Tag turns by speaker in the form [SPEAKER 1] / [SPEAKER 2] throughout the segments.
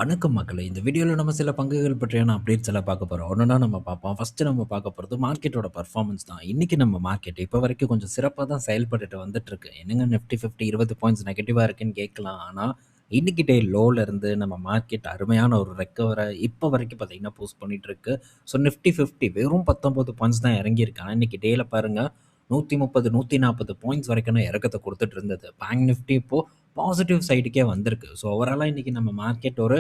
[SPEAKER 1] வணக்கம் மக்களே! இந்த வீடியோல நம்ம சில பங்குகள் பற்றியான அப்டேட்ஸ் எல்லாம் பார்க்க போறோம். ஒன்னொன்னா நம்ம பார்ப்போம். ஃபர்ஸ்ட்டு நம்ம பார்க்க போறது மார்க்கெட்டோட பெர்ஃபார்மன்ஸ் தான். இன்னைக்கு நம்ம மார்க்கெட் இப்ப வரைக்கும் கொஞ்சம் சிறப்பா தான் செயல்பட்டுட்டு வந்துட்டுருக்கு. என்னங்க நிஃப்டி 50 20 பாயிண்ட்ஸ் நெகட்டிவா இருக்குன்னு கேட்கலாம். ஆனா, இன்னைக்கு டே லோல இருந்து நம்ம மார்க்கெட் அருமையான ஒரு ரெக்கவர இப்ப வரைக்கும் பார்த்தீங்கன்னா, போஸ்ட் பண்ணிட்டுருக்கு. ஸோ நிஃப்டி 50 வெறும் 19 பாயிண்ட்ஸ் தான் இறங்கியிருக்கு. ஆனா, இன்னைக்கு டேல பாருங்க 130, 140 பாயிண்ட்ஸ் வரைக்கான இறக்கத்த குடுத்துட்டு இருந்தது. பேங்க் நிஃப்டி இப்போ பாசிட்டிவ் சைடுக்கே வந்திருக்கு. ஸோ ஓவராலா இன்னைக்கு நம்ம மார்க்கெட் ஒரு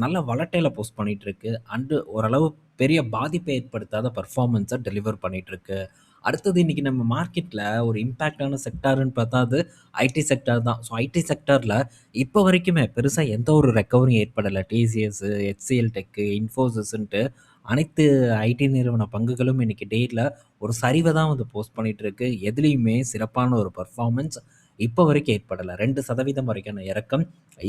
[SPEAKER 1] நல்ல வளட்டைல போஸ்ட் பண்ணிட்டுருக்கு. அண்டு ஓரளவு பெரிய பாதிப்பை ஏற்படுத்தாத பெர்ஃபார்மன்ஸ டெலிவர் பண்ணிட்டுருக்கு. அடுத்தது இன்னைக்கு நம்ம மார்க்கெட்ல ஒரு இம்பாக்ட்டான செக்டார்ன்னு பார்த்தா அது ஐடி செக்டார் தான். ஸோ ஐடி செக்டார்ல இப்ப வரைக்குமே பெருசா எந்த ஒரு ரெக்கவரியும் ஏற்படல. டிசிஎஸ், HCL டெக், இன்ஃபோசிஸ்ன்ட்டு அனைத்து ஐடி நிறுவன பங்குகளும் இன்னைக்கு டேட்ல ஒரு சரிவ தான் வந்து போஸ்ட் பண்ணிட்டு இருக்கு. எதுலயுமே சிறப்பான ஒரு பெர்ஃபார்மன்ஸ் இப்ப வரைக்கும் ஏற்படல. 2% வரைக்கான இறக்கம்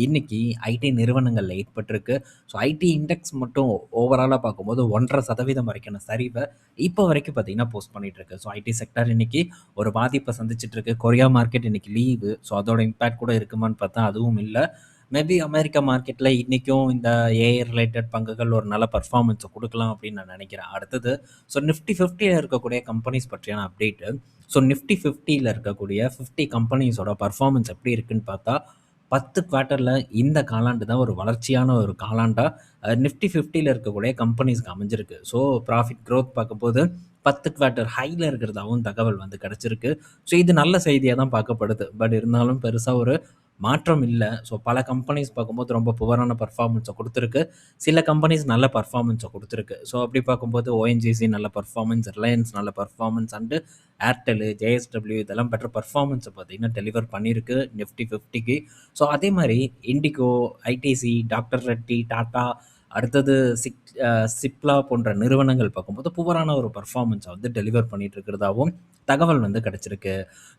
[SPEAKER 1] இன்னைக்கு ஐடி நிறுவனங்கள்ல ஏற்பட்டிருக்கு. ஸோ ஐடி இண்டெக்ஸ் மட்டும் ஓவராலா பார்க்கும்போது 1.5% வரைக்கான சரிவ இப்ப வரைக்கும் பார்த்தீங்கன்னா போஸ்ட் பண்ணிட்டு இருக்கு. ஸோ ஐடி செக்டார் இன்னைக்கு ஒரு பாதிப்ப சந்திச்சுட்டு இருக்கு. கொரியா மார்க்கெட் இன்னைக்கு லீவு. ஸோ அதோட இம்பாக்ட் கூட இருக்குமான்னு பார்த்தா அதுவும் இல்ல. மேபி அமெரிக்கா மார்க்கெட்ல இன்னைக்கும் இந்த ஏஐ ரிலேட்டட் பங்குகள் ஒரு நல்ல பெர்ஃபார்மன்ஸ குடுக்கலாம் அப்படின்னு நான் நினைக்கிறேன். அடுத்தது ஸோ நிஃப்டி 50ல இருக்கக்கூடிய கம்பெனிஸ் பற்றியான அப்டேட்டு. ஸோ நிஃப்டி 50ல இருக்கக்கூடிய 50 கம்பெனிஸோட பெர்ஃபார்மன்ஸ் எப்படி இருக்குன்னு பார்த்தா, 10 குவார்ட்டர்ல இந்த காலாண்டு தான் ஒரு வளர்ச்சியான ஒரு காலாண்டா நிஃப்டி 50ல இருக்கக்கூடிய கம்பெனிஸ்க்கு அமைஞ்சிருக்கு. ஸோ ப்ராஃபிட் குரோத் பார்க்கும்போது 10 குவார்ட்டர் ஹைல இருக்கிறதாவும் தகவல் வந்து கிடைச்சிருக்கு. ஸோ இது நல்ல செய்தியா தான் பார்க்கப்படுது. பட் இருந்தாலும் பெருசா ஒரு மாற்றம் இல்ல. ஸோ பல கம்பெனிஸ் பார்க்கும்போது ரொம்ப புவரான பெர்ஃபார்மன்ஸ குடுத்துருக்கு. சில கம்பெனிஸ் நல்ல பெர்ஃபார்மன்ஸ குடுத்துருக்கு. ஸோ அப்படி பார்க்கும்போது ஓஎன்ஜிசி நல்ல பெர்ஃபார்மன்ஸ், ரிலையன்ஸ் நல்ல பெர்ஃபார்மன்ஸ் அண்டு ஏர்டெல், ஜேஎஸ்டபிள்யூ இதெல்லாம் பெட்டர் பெர்ஃபார்மன்ஸ பார்த்தீங்கன்னா டெலிவர் பண்ணியிருக்கு நிஃப்டி 50க்கு. ஸோ அதே மாரி indigo, ITC, doctor Reddy, Tata அடுத்தது சிப்லா போன்ற நிறுவனங்கள் பார்க்கும்போது புவரான ஒரு பெர்ஃபார்மன்ஸ வந்து டெலிவர் பண்ணிட்டு இருக்கிறதாவும் தகவல் வந்து கிடைச்சிருக்கு.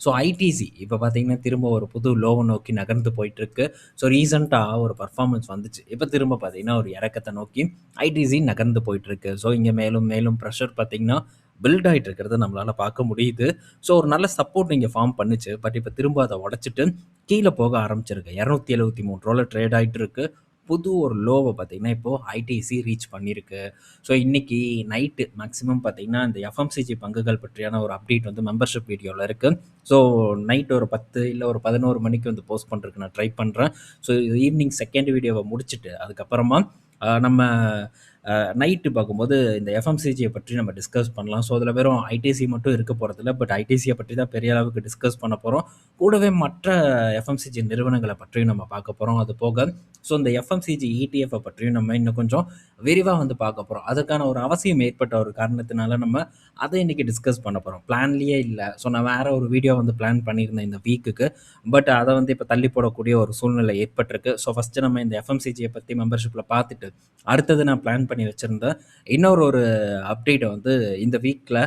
[SPEAKER 1] ஸோ ஐடிசி இப்ப பார்த்தீங்கன்னா, திரும்ப ஒரு புது லோவ நோக்கி நகர்ந்து போயிட்டுருக்கு. ஸோ ரீசென்ட்டா ஒரு பெர்ஃபார்மன்ஸ் வந்துச்சு. இப்ப திரும்ப பார்த்தீங்கன்னா, ஒரு இறக்கத்த நோக்கி ஐடிசி நகர்ந்து போயிட்டுருக்கு. ஸோ இங்க மேலும் மேலும் பிரஷர் பார்த்தீங்கன்னா, பில்ட் ஆயிட்டு இருக்கிறத நம்மளால பார்க்க முடியுது. ஸோ ஒரு நல்ல சப்போர்ட் இங்க ஃபார்ம் பண்ணுச்சு. பட் இப்ப திரும்ப அத உடைச்சுட்டு கீழ போக ஆரம்பிச்சிருக்கு. $273 ட்ரேட் ஆயிட்டு இருக்கு. புது ஒரு லோவ பார்த்தீங்கன்னா, இப்போ ஐடிசி ரீச் பண்ணியிருக்கு. ஸோ இன்னைக்கு நைட்டு மேக்ஸிமம் பார்த்தீங்கன்னா, இந்த எஃப்எம்சிஜி பங்குகள் பற்றியான ஒரு அப்டேட் வந்து மெம்பர்ஷிப் வீடியோல இருக்கு. ஸோ நைட் ஒரு 10 இல்ல ஒரு 11 மணிக்கு வந்து போஸ்ட் பண்றதுக்கு நான் ட்ரை பண்றேன். ஸோ ஈவினிங் செகண்ட் வீடியோவ முடிச்சுட்டு, அதுக்கப்புறமா நம்ம நைட்டு பார்க்கும்போது இந்த எஃப்எம்சிஜிய பற்றி நம்ம டிஸ்கஸ் பண்ணலாம். ஸோ அதில வெறும் ஐடிசி மட்டும் இருக்க போறதில்ல. பட் ஐடிசிய பற்றி தான் பெரிய அளவுக்கு டிஸ்கஸ் பண்ண போறோம். கூடவே மற்ற எஃப்எம்சிஜி நிறுவனங்கள பற்றியும் நம்ம பார்க்க போறோம். அது போக ஸோ இந்த எஃப்எம்சிஜி இடிஎஃப்ப பற்றியும் நம்ம இன்னும் கொஞ்சம் விரிவா வந்து பார்க்க போறோம். அதுக்கான ஒரு அவசியம் ஏற்பட்ட ஒரு காரணத்தினால நம்ம அத இன்னைக்கு டிஸ்கஸ் பண்ண போறோம். பிளான்லயே இல்ல. ஸோ நான் வேற ஒரு வீடியோ வந்து பிளான் பண்ணியிருந்தேன் இந்த வீக்குக்கு. பட் அத வந்து இப்ப தள்ளி போடக்கூடிய ஒரு சூழ்நிலை ஏற்பட்டிருக்கு. ஸோ ஃபர்ஸ்ட்டு நம்ம இந்த எஃப்எம்சிஜிய பத்தி மெம்பர்ஷிப்ல பார்த்துட்டு, அடுத்தது நான் பிளான் பண்ணி வச்சிருந்தேன். இன்னொரு ஒரு அப்டேட்ட வந்து இந்த வீக்ல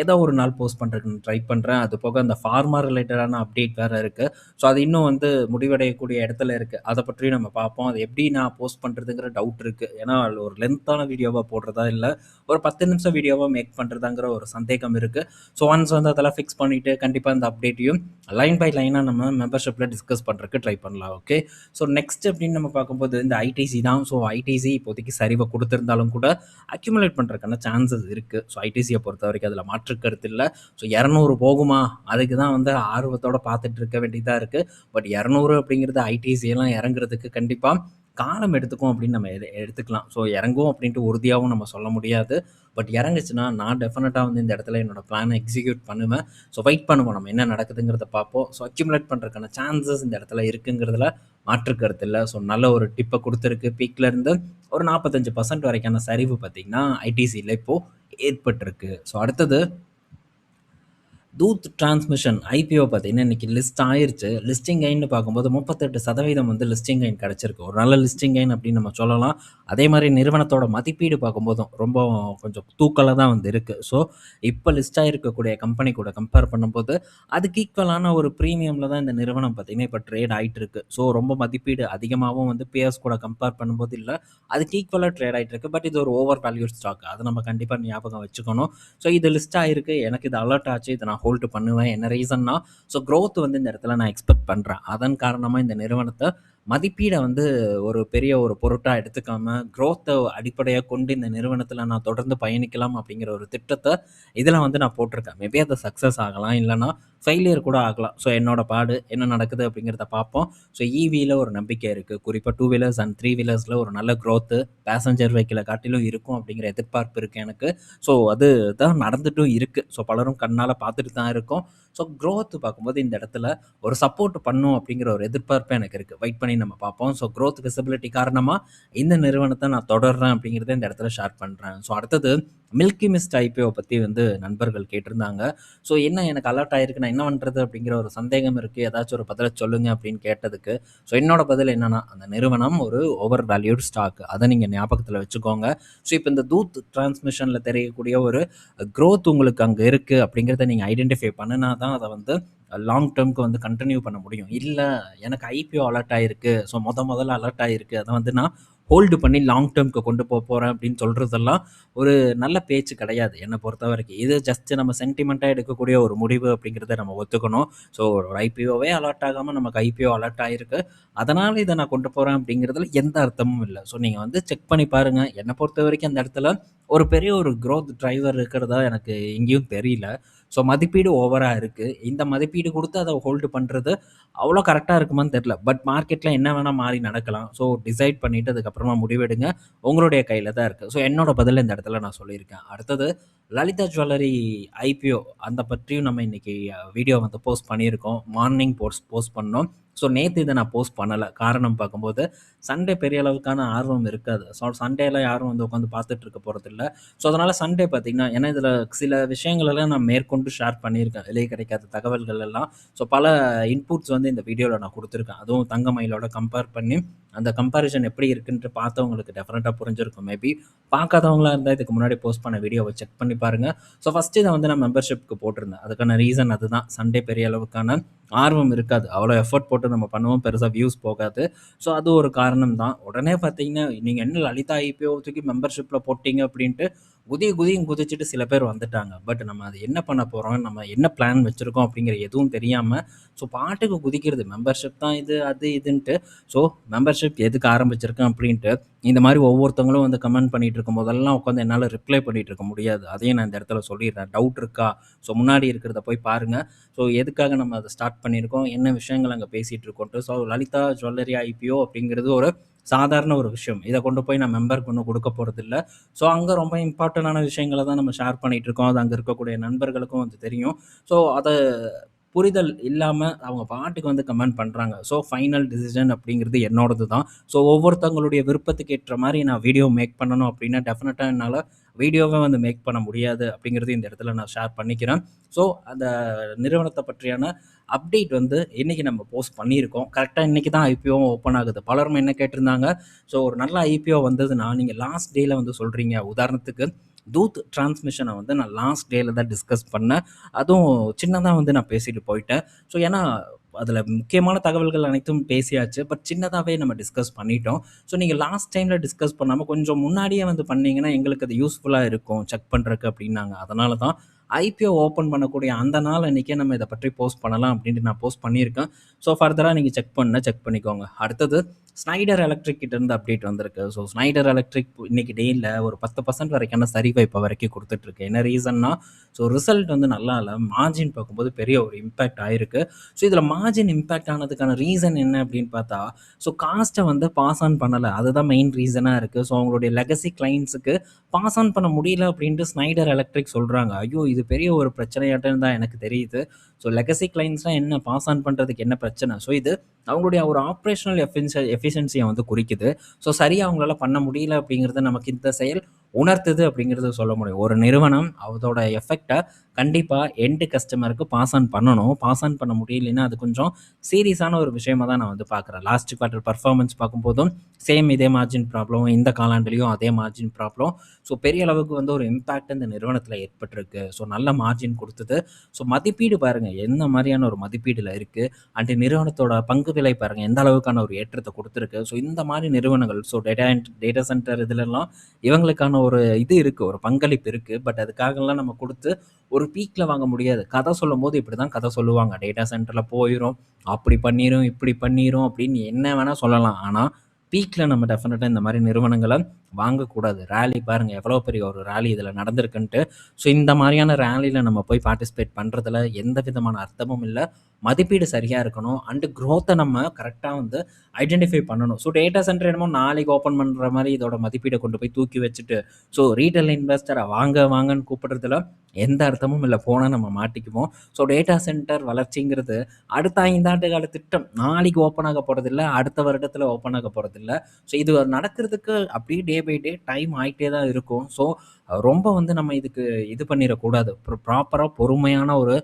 [SPEAKER 1] ஏதோ ஒரு நாள் போஸ்ட் பண்றதுக்கு ட்ரை பண்றேன். அது போக அந்த ஃபார்மா ரிலேட்டடான அப்டேட் வேற இருக்கு. ஸோ அது இன்னும் வந்து முடிவடையக்கூடிய இடத்துல இருக்கு. அத பற்றியும் நம்ம பார்ப்போம். அது எப்படி நான் போஸ்ட் பண்றதுங்கிற டவுட் இருக்கு. ஏன்னா, அதுல ஒரு லென்த்தான வீடியோவா போடுறதா, இல்ல ஒரு 10 நிமிஷம் வீடியோவா மேக் பண்றதாங்கிற ஒரு சந்தேகம் இருக்கு. ஸோ ஒன்ஸ் வந்து அதெல்லாம் ஃபிக்ஸ் பண்ணிட்டு, கண்டிப்பா இந்த அப்டேட்டையும் லைன் பை லைனா நம்ம மெம்பர்ஷிப்ல டிஸ்கஸ் பண்றதுக்கு ட்ரை பண்ணலாம். ஓகே. ஸோ நெக்ஸ்ட் அப்படின்னு நம்ம பார்க்கும்போது இந்த ஐடிசி தான். ஸோ ஐடிசி இப்போதைக்கு சரிவ குடுத்திருந்தாலும் கூட அக்யூமுலேட் பண்றதுக்கான சான்சஸ் இருக்கு. ஸோ ஐடிசிய பொறுத்தவரைக்கும் அதுல மாற்று கருத்து இல்ல. ஸோ 200 போகுமா? அதுக்கு தான் வந்து ஆர்வத்தோட பார்த்துட்டு இருக்க வேண்டியதா இருக்கு. பட் 200 அப்படிங்கிறது ஐடிசி எல்லாம் இறங்குறதுக்கு கண்டிப்பா காலம் எடுத்துக்கும் அப்படின்னு நம்ம எடுத்துக்கலாம். ஸோ இறங்கும் அப்படின்ட்டு உறுதியாவும் நம்ம சொல்ல முடியாது. பட் இறங்குச்சுன்னா, நான் டெஃபினட்டா வந்து இந்த இடத்துல என்னோட பிளான எக்ஸிக்யூட் பண்ணுவேன். ஸோ வெயிட் பண்ணுவோம். நம்ம என்ன நடக்குதுங்கிறத பார்ப்போம். ஸோ அக்யூமுலேட் பண்றதுக்கான சான்சஸ் இந்த இடத்துல இருக்குங்கிறதுல மாற்று கருத்து இல்ல. ஸோ நல்ல ஒரு டிப்ப குடுத்திருக்கு. பீக்ல இருந்து ஒரு 45% வரைக்கான சரிவு பார்த்தீங்கன்னா, ஐடிசில இப்போ ஏற்பட்டிருக்கு. ஸோ அடுத்தது தூத் டிரான்ஸ்மிஷன் ஐபிஓ பார்த்தீங்கன்னா, இன்னைக்கு லிஸ்ட் ஆயிருச்சு. லிஸ்டிங் கெயின்னு பார்க்கும்போது 38% வந்து லிஸ்டிங் கெயின் கிடைச்சிருக்கு. ஒரு நல்ல லிஸ்டிங் கெயின் அப்படின்னு நம்ம சொல்லலாம். அதே மாரி நிறுவனத்தோட மதிப்பீடு பார்க்கும்போதும் ரொம்ப கொஞ்சம் தூக்கலா தான் வந்து இருக்கு. ஸோ இப்ப லிஸ்ட் ஆயிருக்கக்கூடிய கம்பெனி கூட கம்பேர் பண்ணும்போது, அதுக்கு ஈக்குவலான ஒரு பிரீமியம்ல தான் இந்த நிறுவனம் பார்த்தீங்கன்னா, இப்ப ட்ரேட் ஆயிட்டு இருக்கு. ஸோ ரொம்ப மதிப்பீடு அதிகமாவும் வந்து பியர்ஸ் கூட கம்பேர் பண்ணும்போது இல்ல. அதுக்கு ஈக்குவலா ட்ரேட் ஆயிட்டு இருக்கு. பட் இது ஒரு ஓவர் வேல்யூட் ஸ்டாக். அத நம்ம கண்டிப்பா ஞாபகம் வச்சுக்கணும். ஸோ இது லிஸ்ட் ஆயிருக்கு. எனக்கு இது அலர்ட் ஆச்சு. இத நான் ஹோல்டு பண்ணுவேன். என்ன ரீசன்னா, ஸோ குரோத் வந்து இந்த இடத்துல நான் எக்ஸ்பெக்ட் பண்றேன். அதன் காரணமா இந்த நிறுவனத்த மதிப்பீட வந்து ஒரு பெரிய ஒரு பொருட்டா எடுத்துக்காம, குரோத்த அடிப்படையா கொண்டு இந்த நிறுவனத்தில நான் தொடர்ந்து பயணிக்கலாம் அப்படிங்கிற ஒரு திட்டத்த இதில வந்து நான் போட்டிருக்கேன். மேபி அது சக்சஸ் ஆகலாம். இல்லன்னா ஃபெயிலியர் கூட ஆகலாம். ஸோ என்னோட பாடு என்ன நடக்குது அப்படிங்கிறத பார்ப்போம். ஸோ ஈவில ஒரு நம்பிக்கை இருக்கு. குறிப்பா 2 வீலர்ஸ் அண்ட் 3 வீலர்ஸ்ல ஒரு நல்ல குரோத் பேசஞ்சர் வெஹிக்கிள காட்டிலும் இருக்கும் அப்படிங்கிற எதிர்பார்ப்பு இருக்கு எனக்கு. ஸோ அது தான் நடந்துட்டும் இருக்கு. ஸோ பலரும் கண்ணால பார்த்துட்டு தான் இருக்கோம். ஸோ குரோத் பார்க்கும்போது இந்த இடத்துல ஒரு சப்போர்ட் பண்ணும் அப்படிங்கிற ஒரு எதிர்பார்ப்பு எனக்கு இருக்கு. வெயிட் பண்ணி நம்ம பார்ப்போம். ஸோ குரோத் விசிபிலிட்டி காரணமா இந்த நிறுவனத்த நான் தொடர்றேன் அப்படிங்கிறத இந்த இடத்துல ஷேர் பண்றேன். ஸோ அடுத்தது மில்கி மிஸ்ட் ஐபிஓ பத்தி வந்து நண்பர்கள் கேட்டிருந்தாங்க. ஸோ என்ன எனக்கு அலர்ட் ஆயிருக்கு, நான் என்ன பண்றது அப்படிங்கிற ஒரு சந்தேகம் இருக்கு. ஏதாச்சும் ஒரு பதில சொல்லுங்க அப்படின்னு கேட்டதுக்கு, ஸோ என்னோட பதில் என்னன்னா, அந்த நிறுவனம் ஒரு ஓவர் வேல்யூட் ஸ்டாக். அத நீங்க ஞாபகத்துல வச்சுக்கோங்க. ஸோ இப்ப இந்த தூத் டிரான்ஸ்மிஷன்ல தெரியக்கூடிய ஒரு குரோத் உங்களுக்கு அங்க இருக்கு அப்படிங்கிறத நீங்க ஐடென்டிஃபை பண்ணுனா தான் அத வந்து லாங் டெர்ம்க்கு வந்து கன்டின்யூ பண்ண முடியும். இல்ல எனக்கு ஐபிஓ அலர்ட் ஆயிருக்கு. ஸோ முதல்ல அலர்ட் ஆயிருக்கு. அத வந்து நான் ஹோல்டு பண்ணி லாங் டெர்ம்க்கு கொண்டு போறேன் அப்படின்னு சொல்றதெல்லாம் ஒரு நல்ல பேச்சு கிடையாது என்ன பொறுத்தவரைக்கும். இது ஜஸ்ட் நம்ம சென்டிமெண்ட்டா எடுக்கக்கூடிய ஒரு முடிவு அப்படிங்கிறத நம்ம ஒத்துக்கணும். ஸோ ஒரு ஐபிஓவே அலர்ட் ஆகாம நமக்கு ஐபிஓ அலர்ட் ஆயிருக்கு. அதனால இத நான் கொண்டு போறேன் அப்படிங்கிறதுல எந்த அர்த்தமும் இல்ல. ஸோ நீங்க வந்து செக் பண்ணி பாருங்க. என்ன பொறுத்தவரைக்கும் அந்த இடத்துல ஒரு பெரிய ஒரு குரோத் டிரைவர் இருக்கிறதா எனக்கு எங்கேயும் தெரியல. ஸோ மதிப்பீடு ஓவரா இருக்கு. இந்த மதிப்பீடு குடுத்து அத ஹோல்டு பண்றது அவ்வளோ கரெக்ட்டா இருக்குமான்னு தெரியல. பட் மார்க்கெட்ல என்ன வேணா மாறி நடக்கலாம். ஸோ டிசைட் பண்ணிட்டு அதுக்கப்புறமா முடிவெடுங்க. உங்களுடைய கையில தான் இருக்கு. ஸோ என்னோட பதில இந்த இடத்துல நான் சொல்லியிருக்கேன். அடுத்தது லலிதா ஜுவல்லரி ஐபிஓ அந்த பற்றியும் நம்ம இன்னைக்கு வீடியோ வந்து போஸ்ட் பண்ணியிருக்கோம். மார்னிங் போஸ்ட் பண்ணோம். ஸோ நேத்து இத நான் போஸ்ட் பண்ணல. காரணம் பார்க்கும்போது, சண்டே பெரிய அளவுக்கான ஆர்வம் இருக்காது. ஸோ சண்டேல யாரும் வந்து உட்காந்து பார்த்துட்டு இருக்க போறதில்ல. ஸோ அதனால சண்டே பார்த்தீங்கன்னா, ஏன்னா இதில சில விஷயங்கள் எல்லாம் நான் மேற்கொண்டு ஷேர் பண்ணியிருக்கேன். வெளிய கிடைக்காத தகவல்கள் எல்லாம். ஸோ பல இன்புட்ஸ் வந்து இந்த வீடியோல நான் குடுத்துருக்கேன். அதுவும் தங்கமயிலோட கம்பேர் பண்ணி, அந்த கம்பேரிசன் எப்படி இருக்குன்ட்டு பார்த்தவங்களுக்கு டெஃபினட்டா புரிஞ்சிருக்கும் மேபி. பார்க்காதவங்களா இருந்தா இதுக்கு முன்னாடி போஸ்ட் பண்ண வீடியோவ செக் பண்ணி பாருங்க. ஸோ ஃபர்ஸ்ட் இத வந்து நான் மெம்பர்ஷிப்க்கு போட்டிருந்தேன். அதுக்கான ரீசன் அதுதான். சண்டே பெரிய அளவுக்கான ஆர்வம் இருக்காது. அவ்வளோ எஃபோர்ட் போட்டு நம்ம பண்ணுவோம். பெருசா வியூஸ் போகாது. ஸோ அது ஒரு காரணம் தான். உடனே பார்த்தீங்கன்னா, நீங்க என்ன லலிதா ஐபிஓ தூக்கி மெம்பர்ஷிப்ல போட்டீங்க அப்படின்ட்டு குதின்னு குதிச்சுட்டு சில பேர் வந்துட்டாங்க. பட் நம்ம அது என்ன பண்ண போறோம்? நம்ம என்ன பிளான் வச்சிருக்கோம்? அப்படிங்கிற எதுவும் தெரியாம, ஸோ பாட்டுக்கு குதிக்கிறது. மெம்பர்ஷிப் தான் இது, அது இதுன்ட்டு. ஸோ மெம்பர்ஷிப் எதுக்கு ஆரம்பிச்சிருக்கேன் அப்படின்ட்டு, இந்த மாரி ஒவ்வொருத்தவங்களும் வந்து கமெண்ட் பண்ணிட்டு இருக்கும்போதெல்லாம் உட்காந்து என்னால ரிப்ளை பண்ணிட்டு இருக்க முடியாது. அதையும் நான் இந்த இடத்துல சொல்லிடுறேன். டவுட் இருக்கா? ஸோ முன்னாடி இருக்கிறத போய் பாருங்க. ஸோ எதுக்காக நம்ம அத ஸ்டார்ட் பண்ணியிருக்கோம்? என்ன விஷயங்கள் அங்க பேசிட்டு இருக்கோன்ட்டு. ஸோ லலிதா ஜுவல்லரி ஐபிஓ அப்படிங்கிறது ஒரு சாதாரண ஒரு விஷயம். இத கொண்டு போய் நான் மெம்பருக்கு ஒண்ணும் குடுக்க போறதில்ல. ஸோ அங்க ரொம்ப இம்பார்ட்டன்டான விஷயங்கள தான் நம்ம ஷேர் பண்ணிட்டு இருக்கோம். அது அங்க இருக்கக்கூடிய நண்பர்களுக்கும் அது தெரியும். ஸோ அத புரிதல் இல்லாம அவங்க பாட்டுக்கு வந்து கமெண்ட் பண்றாங்க. ஸோ ஃபைனல் டிசிஷன் அப்படிங்கிறது என்னோடது தான். ஸோ ஒவ்வொருத்தவங்களுடைய விருப்பத்துக்கு ஏற்ற மாரி நான் வீடியோ மேக் பண்ணணும் அப்படின்னா, டெஃபினட்டா என்னால வீடியோவே வந்து மேக் பண்ண முடியாது அப்படிங்கிறது இந்த இடத்துல நான் ஷேர் பண்ணிக்கிறேன். ஸோ அந்த நிறுவனத்த பற்றியான அப்டேட் வந்து இன்னைக்கு நம்ம போஸ்ட் பண்ணியிருக்கோம். கரெக்ட்டா இன்னைக்கு தான் ஐபிஓவும் ஓப்பன் ஆகுது. பலரும் என்ன கேட்டிருந்தாங்க, ஸோ ஒரு நல்ல ஐபிஓ வந்ததுன்னா, நீங்க லாஸ்ட் டேல வந்து சொல்றீங்க. உதாரணத்துக்கு தூத் டிரான்ஸ்மிஷன வந்து நான் லாஸ்ட் டேல தான் டிஸ்கஸ் பண்ணேன். அதுவும் சின்னதா வந்து நான் பேசிட்டு போயிட்டேன். ஸோ ஏன்னா, அதில முக்கியமான தகவல்கள் அனைத்தும் பேசியாச்சு. பட் சின்னதாவே நம்ம டிஸ்கஸ் பண்ணிட்டோம். ஸோ நீங்க லாஸ்ட் டைம்ல டிஸ்கஸ் பண்ணாம கொஞ்சம் முன்னாடியே வந்து பண்ணீங்கன்னா, எங்களுக்கு அது யூஸ்ஃபுல்லா இருக்கும் செக் பண்றக்கு அப்டின்னாங்க. அதனால தான் ஐபிஓ ஓப்பன் பண்ணக்கூடிய அந்த நாள் அன்னைக்கே நம்ம இத பற்றி போஸ்ட் பண்ணலாம் அப்டின்ட்டு நான் போஸ்ட் பண்ணியிருக்கேன். ஸோ ஃபர்தரா நீங்க செக் பண்ணிக்கோங்க. அடுத்தது ஸ்னைடர் எலக்ட்ரிக் கிட்ட இருந்து அப்டேட் வந்திருக்கு. ஸோ ஸ்னைடர் எலக்ட்ரிக் இன்னைக்கு டேல ஒரு 10% வரைக்கான சரிவ இப்ப வரைக்கும் குடுத்துட்டுருக்கு. என்ன ரீசன்னா, ஸோ ரிசல்ட் வந்து நல்லா இல்ல. மார்ஜின் பார்க்கும்போது பெரிய ஒரு இம்பாக்ட் ஆயிருக்கு. ஸோ இதில மார்ஜின் இம்பாக்ட் ஆனதுக்கான ரீசன் என்ன அப்படின்னு பார்த்தா, ஸோ காஸ்ட்ட வந்து பாஸ் ஆன் பண்ணல. அதுதான் மெயின் ரீசனா இருக்கு. ஸோ அவங்களுடைய லெகசி கிளையண்ட்ஸுக்கு பாஸ் ஆன் பண்ண முடியல அப்படின்ட்டு ஸ்னைடர் எலக்ட்ரிக் சொல்றாங்க. ஐயோ! இது பெரிய ஒரு பிரச்சனையாட்டம்னு தான் எனக்கு தெரியுது. ஸோ லெகசி கிளையண்ட்ஸ்லாம் என்ன பாஸ் ஆன் பண்றதுக்கு என்ன பிரச்சனை? ஸோ இது அவங்களுடைய ஒரு ஆப்பரேஷனல் எஃபிஷியன்சிய வந்து குறிக்குது. ஸோ சரியா அவங்களால பண்ண முடியல அப்படிங்கிறத நமக்கு இந்த செயல் உணர்த்துது அப்படிங்கிறத சொல்ல முடியும். ஒரு நிறுவனம் அதோட எஃபெக்ட்ட கண்டிப்பா எண்ட் கஸ்டமருக்கு பாஸ் ஆன் பண்ணணும். பாஸ் ஆன் பண்ண முடியலைன்னா, அது கொஞ்சம் சீரியஸான ஒரு விஷயமா தான் நான் வந்து பார்க்குறேன். லாஸ்ட் குவார்ட்டர் பெர்ஃபார்மன்ஸ் பார்க்கும்போதும் சேம் இதே மார்ஜின் ப்ராப்ளம். இந்த காலாண்டுலயும் அதே மார்ஜின் ப்ராப்ளம். ஸோ பெரிய அளவுக்கு வந்து ஒரு இம்பாக்ட் இந்த நிறுவனத்தில ஏற்பட்டிருக்கு. ஸோ நல்ல மார்ஜின் குடுத்தது. ஸோ மதிப்பீடு பாருங்க, என்ன மாரியான ஒரு மதிப்பீடுல இருக்கு. அண்ட் நிறுவனத்தோட பங்கு விலை பாருங்க, எந்த அளவுக்கான ஒரு ஏற்றத்த குடுத்திருக்கு. ஸோ இந்த மாரி நிறுவனங்கள் ஸோ டேட்டா சென்டர் இதுலலாம் இவங்களுக்கான ஒரு இது இருக்கு. ஒரு பங்களிப்பு இருக்கு. பட் அதுக்காகலாம் நம்ம குடுத்து ஒரு ஒரு பீக்ல வாங்க முடியாது. கதை சொல்லும்போது இப்படிதான் கதை சொல்லுவாங்க. டேட்டா சென்டர்ல போயிரும், அப்படி பண்ணிரும், இப்படி பண்ணிரும் அப்படின்னு என்ன வேணா சொல்லலாம். ஆனா, பீக்ல நம்ம டெஃபினட்டா இந்த மாரி நிறுவனங்கள வாங்கக்கூடாது. ராலி பாருங்க எவ்வளோ பெரிய ஒரு ராலி இதுல நடந்திருக்குன்ட்டு. ஸோ இந்த மாரியான ராலில நம்ம போய் பார்ட்டிசிபேட் பண்றதுல எந்த விதமான அர்த்தமும் இல்ல. மதிப்பீடு சரியா இருக்கணும். அண்ட் குரோத்த நம்ம கரெக்ட்டா வந்து ஐடென்டிஃபை பண்ணணும். ஸோ டேட்டா சென்டர் என்னமோ நாளைக்கு ஓப்பன் பண்ற மாரி இதோட மதிப்பீட கொண்டு போய் தூக்கி வச்சுட்டு, ஸோ ரீட்டெயில் இன்வெஸ்டர வாங்க வாங்கன்னு கூப்பிடுறதுல எந்த அர்த்தமும் இல்ல. போனா நம்ம மாட்டிக்குவோம். ஸோ டேட்டா சென்டர் வளர்ச்சிங்கிறது அடுத்த 5 ஆண்டு கால திட்டம். நாளைக்கு ஓப்பன் ஆக போறதில்ல. அடுத்த வருடத்துல ஓப்பன் ஆக போறதில்ல. ஸோ இது நடக்கிறதுக்கு அப்படியே டே பை டே டைம் ஆயிட்டே தான் இருக்கும். ஸோ ரொம்ப வந்து நம்ம இதுக்கு இது பண்ணிறக்கூடாது. ப்ராப்பரா பொறுமையான ஒரு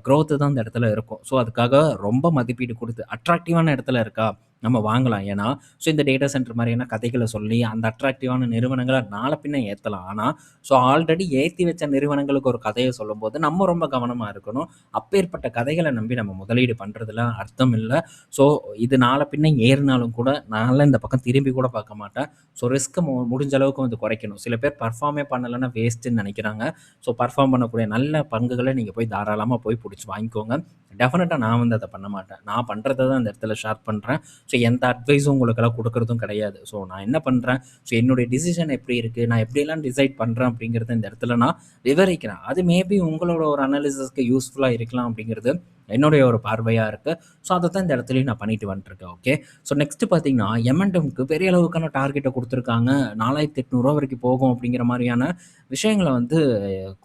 [SPEAKER 1] குரோத் தான் இந்த இடத்துல இருக்கும். ஸோ அதுக்காக ரொம்ப மதிப்பீடு குடுத்து அட்ராக்டிவான இடத்துல இருக்கா? நம்ம வாங்கலாம். ஏன்னா, ஸோ இந்த டேட்டா சென்டர் மாரியான கதைகள சொல்லி அந்த அட்ராக்டிவான நிறுவனங்கள நாள பின்ன ஏத்தலாம். ஆனா, ஸோ ஆல்ரெடி ஏத்தி வச்ச நிறுவனங்களுக்கு ஒரு கதைய சொல்லும்போது நம்ம ரொம்ப கவனமா இருக்கணும். அப்பேற்பட்ட கதைகள நம்பி நம்ம முதலீடு பண்றதுல அர்த்தம் இல்ல. ஸோ இது நாள பின்ன ஏறுனாலும் கூட நான்லாம் இந்த பக்கம் திரும்பி கூட பார்க்க மாட்டேன். ஸோ ரிஸ்க்க முடிஞ்ச அளவுக்கு வந்து குறைக்கணும். சில பேர் பெர்ஃபார்மே பண்ணலன்னா வேஸ்ட்டுன்னு நெனைக்கிறாங்க. ஸோ பெர்ஃபார்ம் பண்ணக்கூடிய நல்ல பங்குகள நீங்க போய் தாராளமா போய் புடிச்சு வாங்கிக்கோங்க. டெஃபினட்டா நான் வந்து அத பண்ண மாட்டேன். நான் பண்றத தான் இந்த இடத்துல ஷேர் பண்றேன். ஸோ எந்த அட்வைஸும் உங்களுக்கெல்லாம் குடுக்குறதும் கிடையாது. ஸோ நான் என்ன பண்றேன், ஸோ என்னுடைய டிசிஷன் எப்படி இருக்கு, நான் எப்படியெல்லாம் டிசைட் பண்றேன் அப்படிங்கிறத இந்த இடத்துல நான் விவரிக்கிறேன். அது மேபி உங்களோட ஒரு அனாலிசிஸ்க்கு யூஸ்ஃபுல்லா இருக்கலாம் அப்படிங்கிறது என்னுடைய ஒரு பார்வையா இருக்கு. ஸோ அதத்தான் இந்த இடத்துலயும் நான் பண்ணிட்டு வந்துட்டுருக்கேன். ஓகே. ஸோ நெக்ஸ்ட் பார்த்தீங்கன்னா, எம்&எம்க்கு பெரிய அளவுக்கான டார்கெட்ட குடுத்துருக்காங்க. ரூ. 4,800 வரைக்கும் போகும் அப்படிங்கிற மாரியான விஷயங்கள வந்து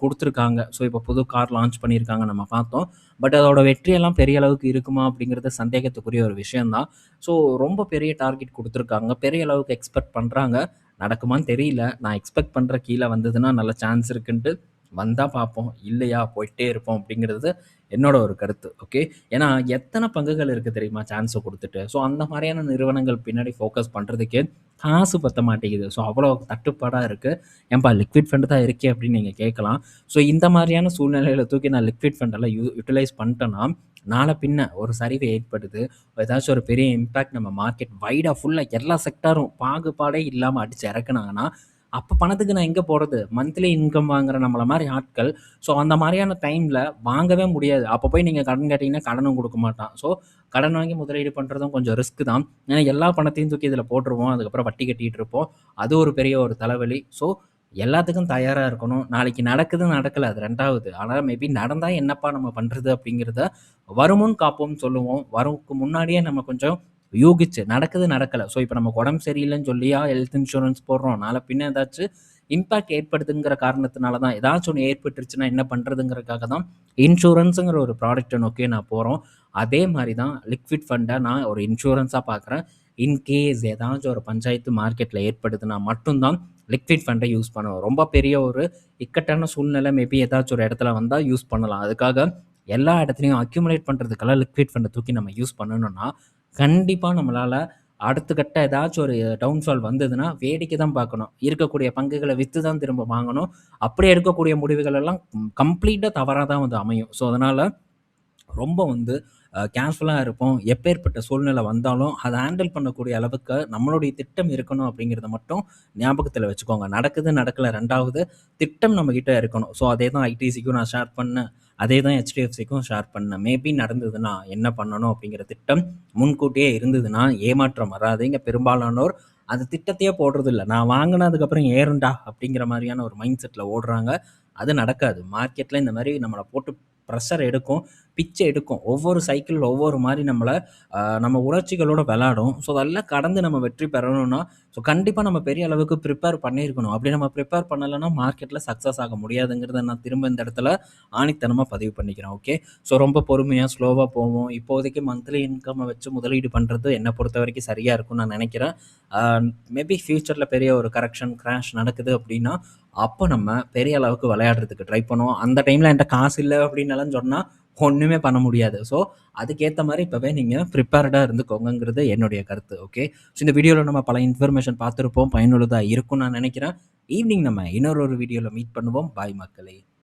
[SPEAKER 1] குடுத்துருக்காங்க. ஸோ இப்போ புது கார் லான்ச் பண்ணியிருக்காங்க நம்ம பார்த்தோம். பட் அதோட வெற்றியெல்லாம் பெரிய அளவுக்கு இருக்குமா அப்படிங்கிறது சந்தேகத்துக்குரிய ஒரு விஷயம் தான். ஸோ ரொம்ப பெரிய டார்கெட் குடுத்துருக்காங்க. பெரிய அளவுக்கு எக்ஸ்பெக்ட் பண்றாங்க. நடக்குமான்னு தெரியல. நான் எக்ஸ்பெக்ட் பண்ற கீழ வந்ததுன்னா நல்ல சான்ஸ் இருக்குன்ட்டு வந்தா பார்ப்போம். இல்லையா போயிட்டே இருப்போம் அப்படிங்கிறது என்னோட ஒரு கருத்து. ஓகே. ஏன்னா எத்தன பங்குகள் இருக்கு தெரியுமா சான்ஸ குடுத்துட்டு. ஸோ அந்த மாரியான நிறுவனங்கள் பின்னாடி ஃபோக்கஸ் பண்றதுக்கே காசு பத்த மாட்டேங்குது. ஸோ அவ்வளோ தட்டுப்பாடா இருக்கு. ஏன்பா லிக்விட் ஃபண்ட் தான் இருக்கே அப்படின்னு நீங்க கேட்கலாம். ஸோ இந்த மாரியான சூழ்நிலையில தூக்கி நான் லிக்விட் ஃபண்ட் எல்லாம் யுட்டிலைஸ் பண்ணிட்டேன்னா, நாள பின்ன ஒரு சரிவு ஏற்படுது. ஏதாச்சும் ஒரு பெரிய இம்பாக்ட் நம்ம மார்க்கெட் வைடா ஃபுல்லா எல்லா செக்டாரும் பாகுபாடே இல்லாம அடிச்சு இறக்குனாங்கன்னா, அப்ப பணத்துக்கு நான் எங்க போறது? மந்த்லி இன்கம் வாங்குற நம்மள மாரி ஆட்கள், ஸோ அந்த மாரியான டைம்ல வாங்கவே முடியாது. அப்ப போய் நீங்க கடன் கேட்டீங்கன்னா, கடனும் குடுக்க மாட்டான். ஸோ கடன் வாங்கி முதலீடு பண்றதும் கொஞ்சம் ரிஸ்க் தான். ஏன்னா எல்லா பணத்தையும் தூக்கி இதில போட்டுருவோம். அதுக்கப்புறம் வட்டி கட்டிட்டு இருப்போம். அது ஒரு பெரிய ஒரு தலைவலி. ஸோ எல்லாத்துக்கும் தயாரா இருக்கணும். நாளைக்கு நடக்குது, நடக்கல அது 2வது. ஆனா மேபி நடந்தா என்னப்பா நம்ம பண்றது? அப்படிங்கிறத வருமுன் காப்போம்னு சொல்லுவோம். வரவுக்கு முன்னாடியே நம்ம கொஞ்சம் யூகிச்சு நடக்குது, நடக்கல. ஸோ இப்ப நமக்கு உடம்பு சரியில்லன்னு சொல்லியா ஹெல்த் இன்சூரன்ஸ் போடுறோம். நாள பின்ன ஏதாச்சும் இம்பாக்ட் ஏற்படுதுங்கிற காரணத்தினால தான் ஏதாச்சும் ஒண்ணு ஏற்பட்டுருச்சுன்னா என்ன பண்றதுங்கிறதுக்காக தான் இன்சூரன்ஸுங்கிற ஒரு ப்ராடக்ட்ட நோக்கி நான் போறோம். அதே மாரி தான் லிக்விட் ஃபண்ட நான் ஒரு இன்சூரன்ஸா பார்க்குறேன். இன்கேஸ் ஏதாச்சும் ஒரு பஞ்சாயத்து மார்க்கெட்ல ஏற்படுதுன்னா மட்டும் தான் லிக்விட் ஃபண்ட யூஸ் பண்ணுவேன். ரொம்ப பெரிய ஒரு இக்கட்டான சூழ்நிலை மேபி ஏதாச்சும் ஒரு இடத்துல வந்தா யூஸ் பண்ணலாம். அதுக்காக எல்லா இடத்துலயும் அக்யூமுலேட் பண்றதுக்கெல்லாம் லிக்விட் ஃபண்ட தூக்கி நம்ம யூஸ் பண்ணணும்னா, கண்டிப்பா நம்மளால அடுத்த கட்ட ஏதாச்சும் ஒரு டவுன்ஃபால் வந்ததுன்னா, வேடிக்கை தான் பார்க்கணும். இருக்கக்கூடிய பங்குகள வித்து தான் திரும்ப வாங்கணும். அப்படியே எடுக்கக்கூடிய முடிவுகள் எல்லாம் கம்ப்ளீட்டா தவறா தான் வந்து அமையும். ஸோ அதனால ரொம்ப வந்து கேர்ஃபுல்லா இருப்போம். எப்பேர்ப்பட்ட சூழ்நிலை வந்தாலும், அத ஹேண்டில் பண்ணக்கூடிய அளவுக்கு நம்மளுடைய திட்டம் இருக்கணும் அப்படிங்கிறத மட்டும் ஞாபகத்துல வச்சுக்கோங்க. நடக்குது, நடக்கல 2வது திட்டம் நம்மகிட்ட இருக்கணும். ஸோ அதே தான் ஐடிசிக்கும் நான் ஷேர் பண்ணேன். அதே தான் HDFCக்கும் ஷேர் பண்ணேன். மேபி நடந்ததுன்னா என்ன பண்ணணும் அப்படிங்கிற திட்டம் முன்கூட்டியே இருந்ததுன்னா, ஏமாற்றம் வராது. இங்க பெரும்பாலானோர் அந்த திட்டத்தையே போடுறதில்ல. நான் வாங்குனதுக்கப்புறம் ஏறும்டா அப்படிங்கிற மாரியான ஒரு மைண்ட் செட்ல ஓடுறாங்க. அது நடக்காது. மார்க்கெட்ல இந்த மாரி நம்மள போட்டு ப்ரெஷர் எடுக்கும். பிச்சை எடுக்கும். ஒவ்வொரு சைக்கிள் ஒவ்வொரு மாரி நம்ம உணர்ச்சிகளோட விளையாடும். ஸோ அதெல்லாம் கடந்து நம்ம வெற்றி பெறணும்னா, ஸோ கண்டிப்பா நம்ம பெரிய அளவுக்கு ப்ரிப்பேர் பண்ணியிருக்கணும். அப்படி நம்ம ப்ரிப்பேர் பண்ணலன்னா மார்க்கெட்ல சக்சஸ் ஆக முடியாதுங்கிறத நான் திரும்ப இந்த இடத்துல ஆணித்தனமா பதிவு பண்ணிக்கிறேன். ஓகே. ஸோ ரொம்ப பொறுமையா, ஸ்லோவா போவோம். இப்போதைக்கு மந்த்லி இன்கம்ம வச்சு முதலீடு பண்றது என்ன பொறுத்தவரைக்கும் சரியா இருக்கும்னு நான் நினைக்கிறேன். ஆ மேபி ஃபியூச்சர்ல பெரிய ஒரு கரெக்ஷன், கிராஷ் நடக்குது அப்படின்னா, அப்போ நம்ம பெரிய அளவுக்கு விளையாடுறதுக்கு ட்ரை பண்ணுவோம். அந்த டைம்ல என்ட்ட காசு இல்ல அப்படின்னலாம் சொன்னா, ஒண்ணுமே பண்ண முடியாது. ஸோ, அதுக்கேத்த மாரி இப்பவே நீங்க ப்ரிப்பேர்டா இருந்துக்கோங்கங்கிறது என்னுடைய கருத்து. ஓகே. ஸோ இந்த வீடியோல நம்ம பல இன்ஃபர்மேஷன் பார்த்திருப்போம். பயனுள்ளதா இருக்கும்னு நான் நினைக்கிறேன். ஈவினிங் நம்ம இன்னொரு வீடியோல மீட் பண்ணுவோம். பாய் மக்களே!